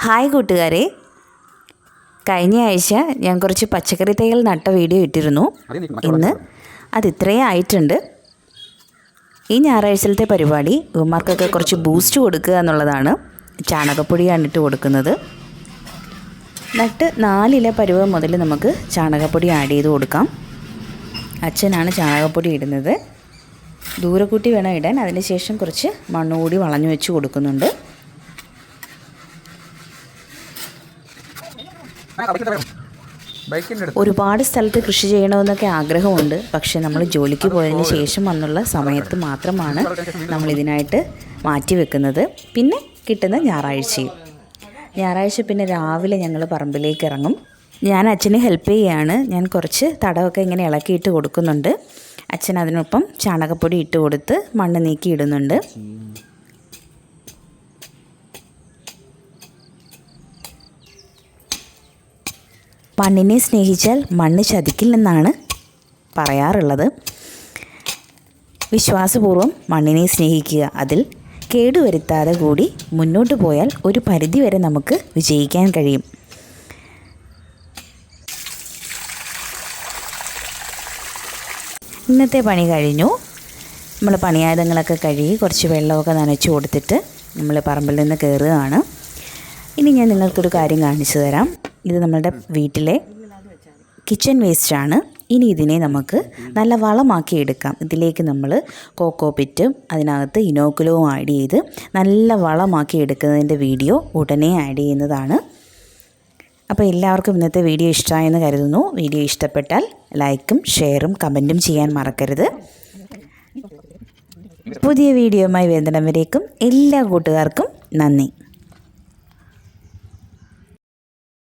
Hi കൂട്ടുകാരെ, കഴിഞ്ഞ ആഴ്ച ഞാൻ കുറച്ച് പച്ചക്കറി തൈകൾ നട്ട വീഡിയോ ഇട്ടിരുന്നു. ഇന്ന് അതിത്രയും ആയിട്ടുണ്ട്. ഈ ഞായറാഴ്ചത്തെ പരിപാടി ഇവന്മാർക്കൊക്കെ കുറച്ച് ബൂസ്റ്റ് കൊടുക്കുക എന്നുള്ളതാണ്. ചാണകപ്പൊടിയാണ് ഇട്ട് കൊടുക്കുന്നത്. നട്ട് 4 ഇല പരുവം മുതൽ നമുക്ക് ചാണകപ്പൊടി ആഡ് ചെയ്ത് കൊടുക്കാം. അച്ഛനാണ് ചാണകപ്പൊടി ഇടുന്നത്. ദൂരെ കൂട്ടി വേണം ഇടാൻ. അതിനുശേഷം കുറച്ച് മണ്ണുകൂടി വളഞ്ഞു വെച്ച് കൊടുക്കുന്നുണ്ട്. ഒരുപാട് സ്ഥലത്ത് കൃഷി ചെയ്യണമെന്നൊക്കെ ആഗ്രഹമുണ്ട്. പക്ഷേ നമ്മൾ ജോലിക്ക് പോയതിന് ശേഷം വന്നുള്ള സമയത്ത് മാത്രമാണ് നമ്മളിതിനായിട്ട് മാറ്റി വെക്കുന്നത്. പിന്നെ കിട്ടുന്ന ഞായറാഴ്ച പിന്നെ രാവിലെ ഞങ്ങൾ പറമ്പിലേക്ക് ഇറങ്ങും. ഞാൻ അച്ഛന് ഹെൽപ്പ് ചെയ്യുകയാണ്. ഞാൻ കുറച്ച് തടമൊക്കെ ഇങ്ങനെ ഇളക്കിയിട്ട് കൊടുക്കുന്നുണ്ട്. അച്ഛൻ അതിനൊപ്പം ചാണകപ്പൊടി ഇട്ട് കൊടുത്ത് മണ്ണ് നീക്കി ഇടുന്നുണ്ട്. മണ്ണിനെ സ്നേഹിച്ചാൽ മണ്ണ് ചതിക്കില്ലെന്നാണ് പറയാറുള്ളത്. വിശ്വാസപൂർവ്വം മണ്ണിനെ സ്നേഹിക്കുക. അതിൽ കേടുവരുത്താതെ കൂടി മുന്നോട്ട് പോയാൽ ഒരു പരിധിവരെ നമുക്ക് വിജയിക്കാൻ കഴിയും. ഇന്നത്തെ പണി കഴിഞ്ഞു. നമ്മൾ പണിയായുധങ്ങളൊക്കെ കഴുകി കുറച്ച് വെള്ളമൊക്കെ നനച്ച് കൊടുത്തിട്ട് നമ്മൾ പറമ്പിൽ നിന്ന് കയറുകയാണ്. ഇനി ഞാൻ നിങ്ങൾക്കൊരു കാര്യം കാണിച്ചു തരാം. ഇത് നമ്മുടെ വീട്ടിലെ കിച്ചൺ വേസ്റ്റാണ്. ഇനി ഇതിനെ നമുക്ക് നല്ല വളമാക്കി എടുക്കാം. ഇതിലേക്ക് നമ്മൾ കോക്കോപിറ്റ്, അതിനകത്ത് ഇനോക്കുലവും ആഡ് ചെയ്ത് നല്ല വളമാക്കി എടുക്കുന്നതിൻ്റെ വീഡിയോ ഉടനെ ആഡ് ചെയ്യുന്നതാണ്. അപ്പോൾ എല്ലാവർക്കും ഇന്നത്തെ വീഡിയോ ഇഷ്ടമായെന്ന് കരുതുന്നു. വീഡിയോ ഇഷ്ടപ്പെട്ടാൽ ലൈക്കും ഷെയറും കമൻറ്റും ചെയ്യാൻ മറക്കരുത്. പുതിയ വീഡിയോയുമായി വരുന്നിടം വരേക്കും എല്ലാ കൂട്ടുകാർക്കും നന്ദി.